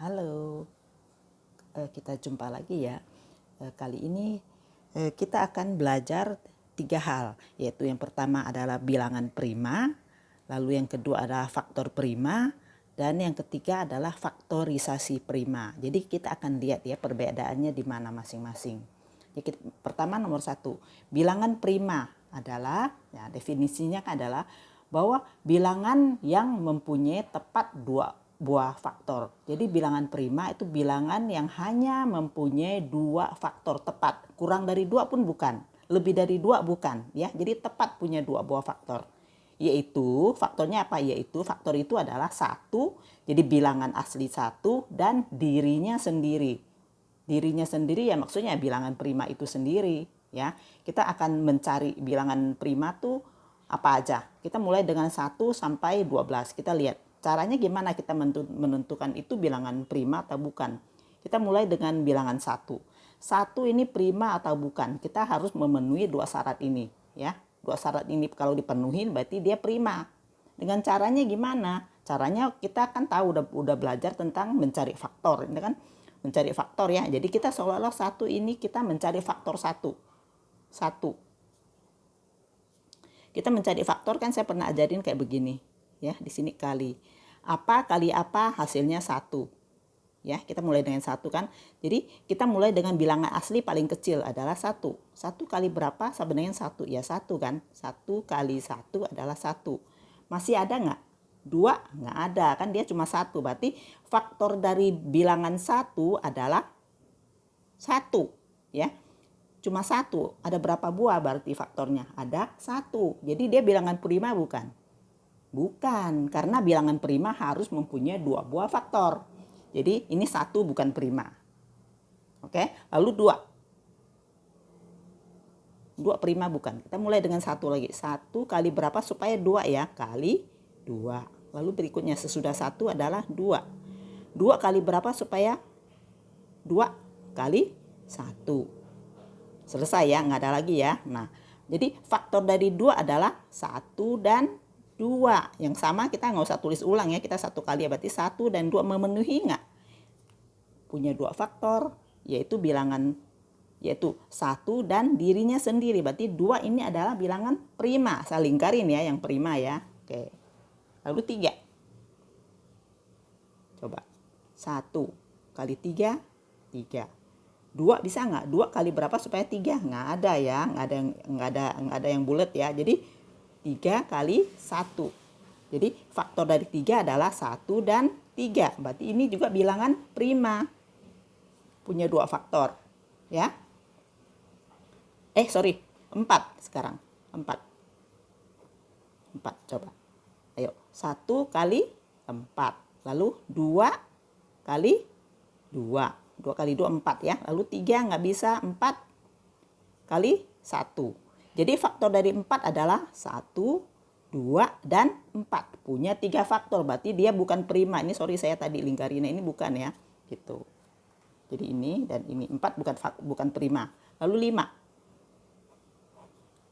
Halo, kita jumpa lagi ya. Kali ini kita akan belajar 3 hal, yaitu yang pertama adalah bilangan prima, lalu yang kedua adalah faktor prima, dan yang ketiga adalah faktorisasi prima. Jadi kita akan lihat ya perbedaannya di mana masing-masing. Jadi, pertama nomor 1, bilangan prima adalah, ya, definisinya adalah bahwa bilangan yang mempunyai tepat 2 buah faktor. Jadi bilangan prima itu bilangan yang hanya mempunyai 2 faktor tepat. Kurang dari 2 pun bukan, lebih dari 2 bukan, ya. Jadi tepat punya 2 buah faktor. Yaitu faktornya apa? Yaitu faktor itu adalah 1, jadi bilangan asli 1 dan dirinya sendiri. Dirinya sendiri ya maksudnya bilangan prima itu sendiri, ya. Kita akan mencari bilangan prima tuh apa aja. Kita mulai dengan 1 sampai 12. Kita lihat caranya gimana kita menentukan itu bilangan prima atau bukan. Kita mulai dengan bilangan 1. 1 ini prima atau bukan. Kita harus memenuhi 2 syarat ini, ya. 2 syarat ini kalau dipenuhi berarti dia prima. Dengan caranya gimana? Caranya kita kan tahu udah belajar tentang mencari faktor, ini kan mencari faktor ya. Jadi kita seolah-olah 1 ini kita mencari faktor 1. Kita mencari faktor kan saya pernah ajarin kayak begini. Ya, di sini kali apa hasilnya 1. Ya, kita mulai dengan 1 kan. Jadi kita mulai dengan bilangan asli paling kecil adalah 1. 1 kali berapa sama dengan 1? Ya 1 kan. 1 kali 1 adalah 1. Masih ada nggak? 2? Nggak ada kan, dia cuma 1. Berarti faktor dari bilangan 1 adalah 1. Ya, cuma 1. Ada berapa buah berarti faktornya? Ada 1. Jadi dia bilangan prima bukan? Bukan, karena bilangan prima harus mempunyai 2 buah faktor. Jadi ini 1 bukan prima. Oke, lalu 2. 2 prima bukan. Kita mulai dengan 1 lagi. 1 kali berapa supaya 2 ya? Kali 2. Lalu berikutnya sesudah 1 adalah 2. 2 kali berapa supaya 2 kali 1. Selesai ya, nggak ada lagi ya. Nah, jadi faktor dari 2 adalah 1 dan 2. Yang sama kita nggak usah tulis ulang ya, kita 1 kali ya, berarti 1 dan 2 memenuhi nggak? Punya 2 faktor, yaitu bilangan, yaitu 1 dan dirinya sendiri. Berarti 2 ini adalah bilangan prima. Saya lingkarin ya yang prima ya. Oke. Lalu 3. Coba. 1 kali 3, 3. 2 bisa nggak? 2 kali berapa supaya 3? Nggak ada ya, nggak ada yang bulat ya. Jadi 3 kali 1. Jadi faktor dari 3 adalah 1 dan 3. Berarti ini juga bilangan prima. Punya 2 faktor. Ya. 4 sekarang. 4 coba. Ayo, 1 kali 4. Lalu 2 kali 2. 2 kali 2, 4 ya. Lalu 3 nggak bisa, 4 kali 1. Jadi faktor dari 4 adalah 1, 2, dan 4. Punya 3 faktor, berarti dia bukan prima. Ini saya tadi lingkarinnya, ini bukan ya. Gitu. Jadi ini dan ini. 4 bukan prima. Lalu 5.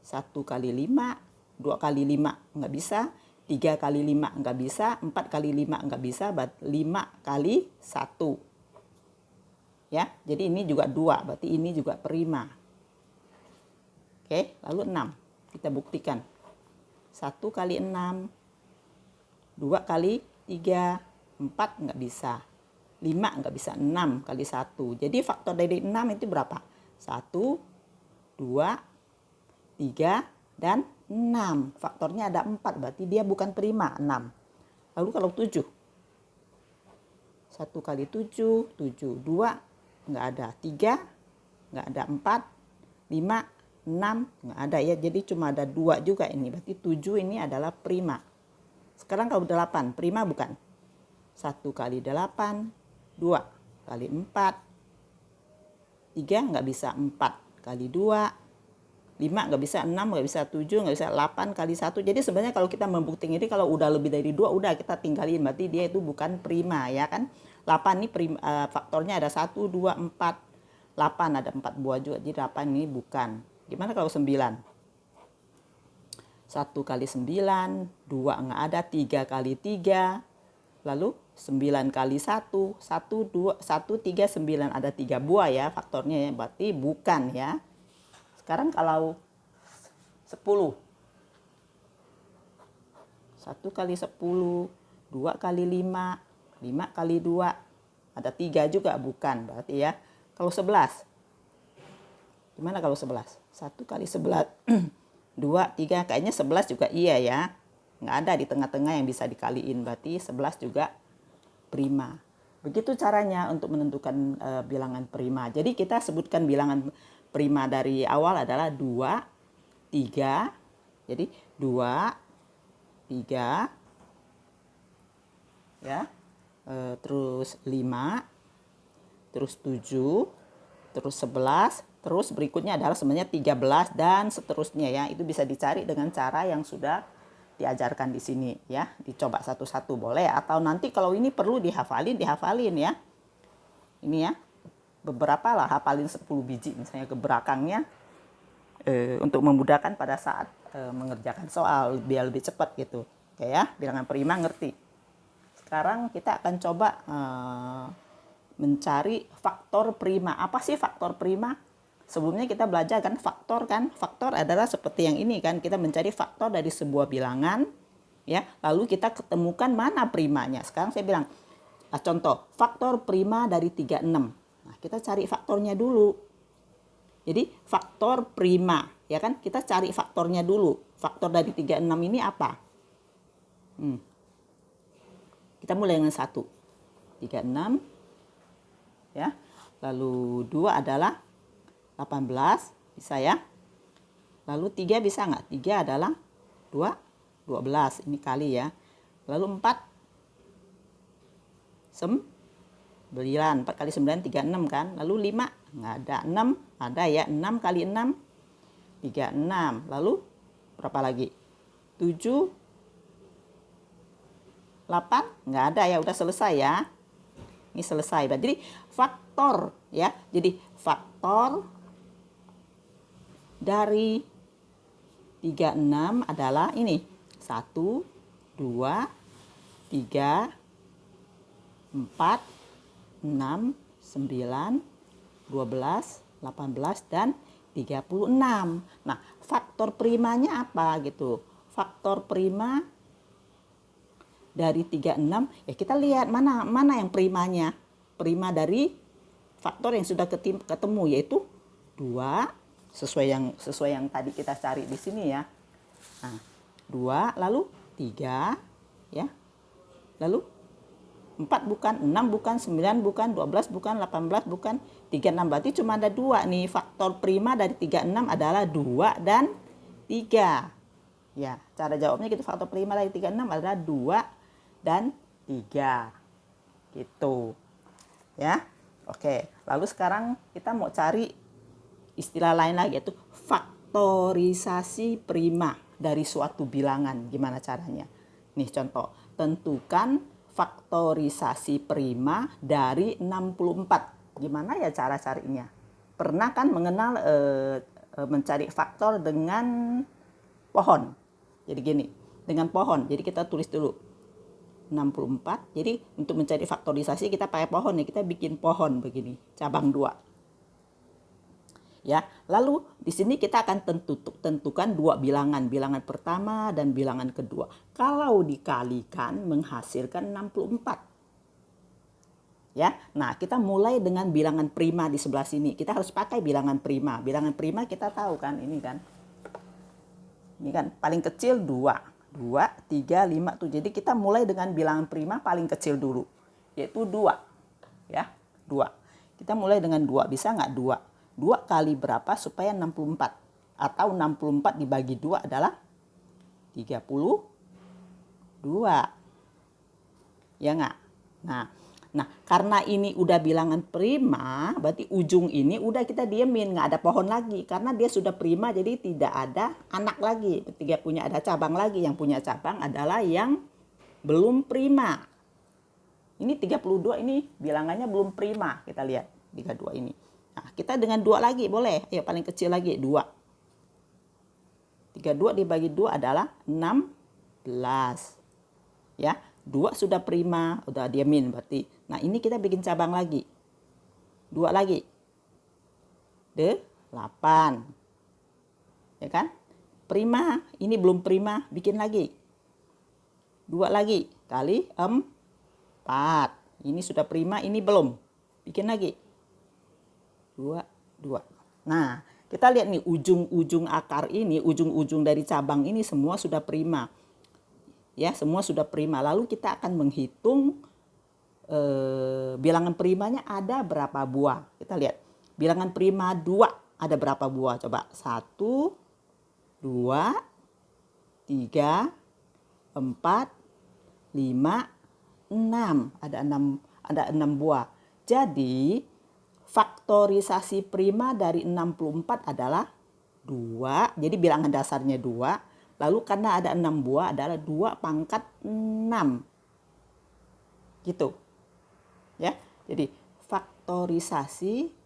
1 kali 5, 2 kali 5 nggak bisa, 3 kali 5 nggak bisa, 4 kali 5 nggak bisa, 5 kali 1. Ya, jadi ini juga 2, berarti ini juga prima. Oke, lalu 6. Kita buktikan. 1 kali 6, 2 kali 3, 4 nggak bisa. 5 nggak bisa, 6 kali 1. Jadi faktor dari 6 itu berapa? 1, 2, 3, dan 6. Faktornya ada 4, berarti dia bukan prima, 6. Lalu kalau 7. 1 kali 7, 7. 2, nggak ada. 3, nggak ada. 4, 5, 6 nggak ada ya, jadi cuma ada 2 juga ini, berarti 7 ini adalah prima. Sekarang kalau 8 prima bukan? 1 kali 8, 2 kali 4, 3 nggak bisa, 4 kali 2, 5 nggak bisa, 6 nggak bisa, 7 nggak bisa, 8 kali 1. Jadi sebenarnya kalau kita membuktikan ini kalau udah lebih dari 2 udah kita tinggalin, berarti dia itu bukan prima ya kan. 8 ini faktornya ada 1, 2, 4, 8 ada 4 buah juga, jadi 8 ini bukan. Gimana kalau 9? 1 kali 9, 2 nggak ada, 3 kali 3, lalu 9 kali 1, 1, 2, 1, 3, 9. Ada 3 buah ya faktornya ya, berarti bukan ya. Sekarang kalau 10. 1 kali 10, 2 kali 5, 5 kali 2. Ada 3 juga, bukan berarti ya. Kalau 11. Gimana kalau 11? 1 kali 11, 2, 3, kayaknya 11 juga iya ya. Nggak ada di tengah-tengah yang bisa dikaliin, berarti 11 juga prima. Begitu caranya untuk menentukan bilangan prima. Jadi kita sebutkan bilangan prima dari awal adalah 2, 3. Jadi 2, 3 ya. Terus 5, terus 7, terus 11, terus berikutnya adalah sebenarnya 13 dan seterusnya ya. Itu bisa dicari dengan cara yang sudah diajarkan di sini ya. Dicoba satu-satu boleh, atau nanti kalau ini perlu dihafalin ya. Ini ya. Beberapa lah, hafalin 10 biji misalnya ke belakangnya untuk memudahkan pada saat mengerjakan soal biar lebih cepat gitu. Oke ya, bilangan prima ngerti. Sekarang kita akan coba mencari faktor prima. Apa sih faktor prima? Sebelumnya kita belajar kan faktor kan. Faktor adalah seperti yang ini kan. Kita mencari faktor dari sebuah bilangan ya. Lalu kita ketemukan mana primanya. Sekarang saya bilang contoh faktor prima dari 36. Nah, kita cari faktornya dulu. Jadi faktor prima ya kan. Kita cari faktornya dulu. Faktor dari 36 ini apa? Kita mulai dengan 1. 36 ya. Lalu 2 adalah 18, bisa ya. Lalu 3 bisa nggak? 3 adalah 12, ini kali ya. Lalu 4, 9, 4 kali 9, 36 kan. Lalu 5, nggak ada. 6, ada ya. 6 kali 6, 36. Lalu berapa lagi? 7, 8, nggak ada ya. Udah selesai ya. Ini selesai. Jadi faktor ya. Jadi faktor dari 36 adalah ini. 1, 2, 3, 4, 6, 9, 12, 18, dan 36. Nah, faktor primanya apa gitu? Faktor prima dari 36 ya, kita lihat mana yang primanya. Prima dari faktor yang sudah ketemu yaitu 2, sesuai yang tadi kita cari di sini ya. Nah, 2, lalu 3 ya. Lalu 4 bukan, 6 bukan, 9 bukan, 12 bukan, 18 bukan, 36. Berarti cuma ada 2 nih. Faktor prima dari 36 adalah 2 dan 3. Ya, cara jawabnya gitu. Faktor prima dari 36 adalah 2 dan 3. Gitu. Ya. Oke, lalu sekarang kita mau cari istilah lain lagi, yaitu faktorisasi prima dari suatu bilangan. Gimana caranya? Nih contoh, tentukan faktorisasi prima dari 64. Gimana ya cara carinya? Pernah kan mengenal mencari faktor dengan pohon. Jadi gini, dengan pohon. Jadi kita tulis dulu 64. Jadi untuk mencari faktorisasi kita pakai pohon nih. Kita bikin pohon begini, cabang 2. Ya, lalu di sini kita akan tentukan 2 bilangan, bilangan pertama dan bilangan kedua. Kalau dikalikan menghasilkan 64. Ya. Nah, kita mulai dengan bilangan prima di sebelah sini. Kita harus pakai bilangan prima. Bilangan prima kita tahu kan, ini kan. Ini kan paling kecil 2. 2, 3, 5 tuh. Jadi kita mulai dengan bilangan prima paling kecil dulu, yaitu 2. Ya, 2. Kita mulai dengan 2. Bisa nggak 2? 2 kali berapa supaya 64? Atau 64 dibagi 2 adalah 32. Ya nggak? Nah, karena ini udah bilangan prima, berarti ujung ini udah kita diemin, nggak ada pohon lagi. Karena dia sudah prima, jadi tidak ada anak lagi. Tidak punya ada cabang lagi. Yang punya cabang adalah yang belum prima. Ini 32 ini bilangannya belum prima. Kita lihat 32 ini. Nah, kita dengan 2 lagi boleh. Ayo paling kecil lagi 2. 32 dibagi 2 adalah 16. Ya. 2 sudah prima, udah dia min berarti. Nah, ini kita bikin cabang lagi. 2 lagi. 8. Ya kan? Prima, ini belum prima, bikin lagi. 2 lagi kali 4. Ini sudah prima, ini belum. Bikin lagi. 2. Nah, kita lihat nih ujung-ujung akar ini, ujung-ujung dari cabang ini semua sudah prima. Ya, semua sudah prima. Lalu kita akan menghitung bilangan primanya ada berapa buah. Kita lihat. Bilangan prima 2 ada berapa buah? Coba. 1, 2, 3, 4, 5, 6. Ada 6 buah. Jadi faktorisasi prima dari 64 adalah 2. Jadi bilangan dasarnya 2. Lalu karena ada 6 buah adalah 2 pangkat 6. Gitu. Ya. Jadi faktorisasi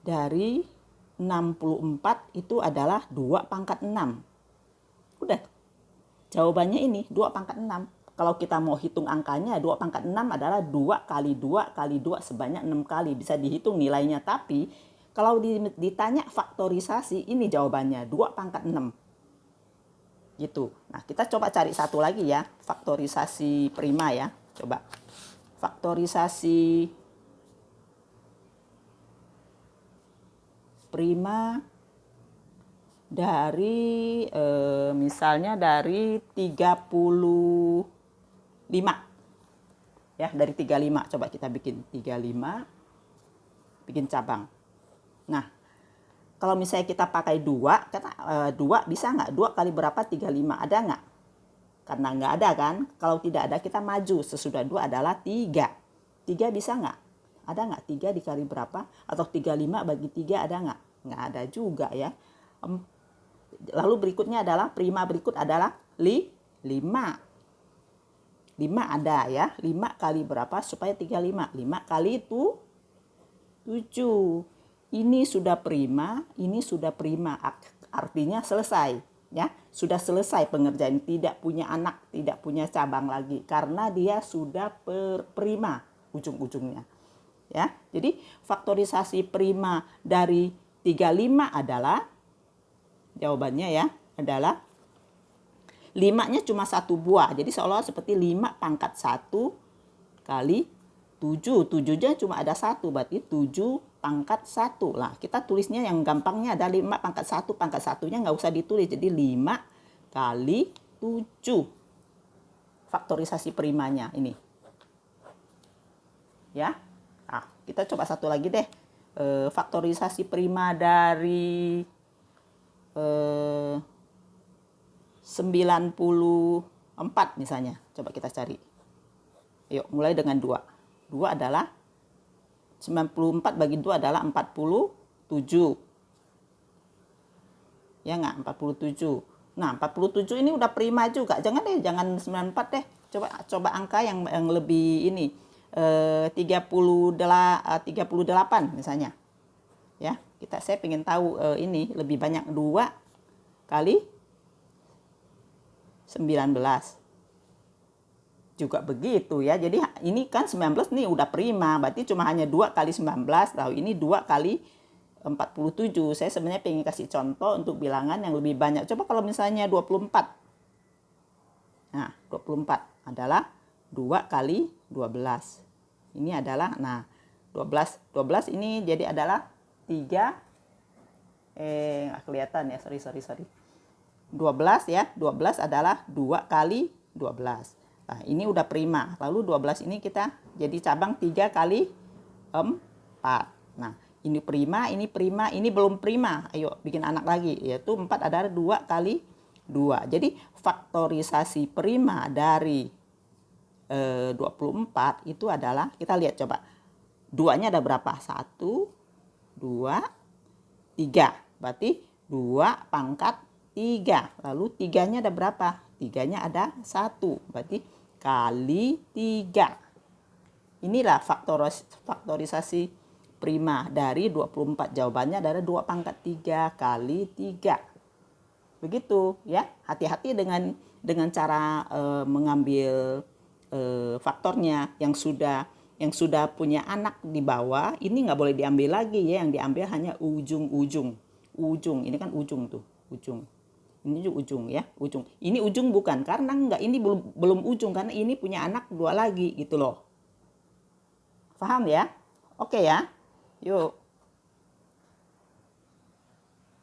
dari 64 itu adalah 2 pangkat 6. Udah. Jawabannya ini 2 pangkat 6. Kalau kita mau hitung angkanya 2 pangkat 6 adalah 2 kali 2 kali 2 sebanyak 6 kali. Bisa dihitung nilainya. Tapi kalau ditanya faktorisasi ini jawabannya 2 pangkat 6. Gitu. Nah, kita coba cari satu lagi ya. Faktorisasi prima ya. Coba. Faktorisasi prima dari misalnya dari 35. Ya, dari 35. Coba kita bikin 35. Bikin cabang. Nah, kalau misalnya kita pakai 2, kata 2 bisa nggak? 2 kali berapa? 35. Ada nggak? Karena nggak ada kan? Kalau tidak ada kita maju. Sesudah 2 adalah 3. 3 bisa nggak? Ada nggak? 3 dikali berapa? Atau 35 bagi 3 ada nggak? Nggak ada juga ya. Lalu berikutnya adalah prima berikut adalah 5. 5 ada ya. 5 kali berapa supaya 35? 5 kali itu 7. Ini sudah prima, ini sudah prima. Artinya selesai ya. Sudah selesai pengerjaan, tidak punya anak, tidak punya cabang lagi karena dia sudah prima ujung-ujungnya. Ya. Jadi faktorisasi prima dari 35 adalah jawabannya ya adalah 5-nya cuma 1 buah. Jadi seolah seperti 5 pangkat 1 kali 7. 7-nya cuma ada 1. Berarti 7 pangkat 1. Nah, kita tulisnya yang gampangnya ada 5 pangkat 1. Pangkat 1-nya nggak usah ditulis. Jadi 5 kali 7. Faktorisasi primanya ini. Ya. Nah, kita coba satu lagi deh. Faktorisasi prima dari 94 misalnya. Coba kita cari. Yuk, mulai dengan 2. 2 adalah 94 bagi 2 adalah 47. Ya nggak? 47. Nah, 47 ini udah prima juga. Jangan 94 deh. Coba angka yang lebih ini. 38 misalnya. Ya, saya pengen tahu ini lebih banyak 2 kali 19. Juga begitu ya. Jadi ini kan 19 nih udah prima. Berarti cuma hanya 2 kali 19. Lalu ini 2 kali 47. Saya sebenarnya pengen kasih contoh untuk bilangan yang lebih banyak. Coba kalau misalnya 24. Nah, 24 adalah 2 kali 12. Ini adalah, nah 12 ini jadi adalah 3, nggak kelihatan ya, sorry. 12 ya, 12 adalah 2 kali 12. Nah, ini udah prima. Lalu 12 ini kita jadi cabang 3 kali 4. Nah, ini prima, ini belum prima. Ayo bikin anak lagi, yaitu 4 adalah 2 kali 2. Jadi faktorisasi prima dari 24 itu adalah, kita lihat coba. 2-nya ada berapa? 1, 2, 3. Berarti 2 pangkat 3. Lalu 3-nya ada berapa? 3-nya ada 1. Berarti kali 3. Inilah faktorisasi prima dari 24. Jawabannya adalah 2 pangkat 3 kali 3. Begitu ya. Hati-hati dengan dengan cara mengambil faktornya yang sudah punya anak di bawah, ini nggak boleh diambil lagi ya, yang diambil hanya ujung. Ini kan ujung tuh, ujung. Ini juga ujung ya, ujung. Ini ujung bukan, karena enggak, ini belum ujung, karena ini punya anak 2 lagi gitu loh. Paham ya? Oke ya? Yuk.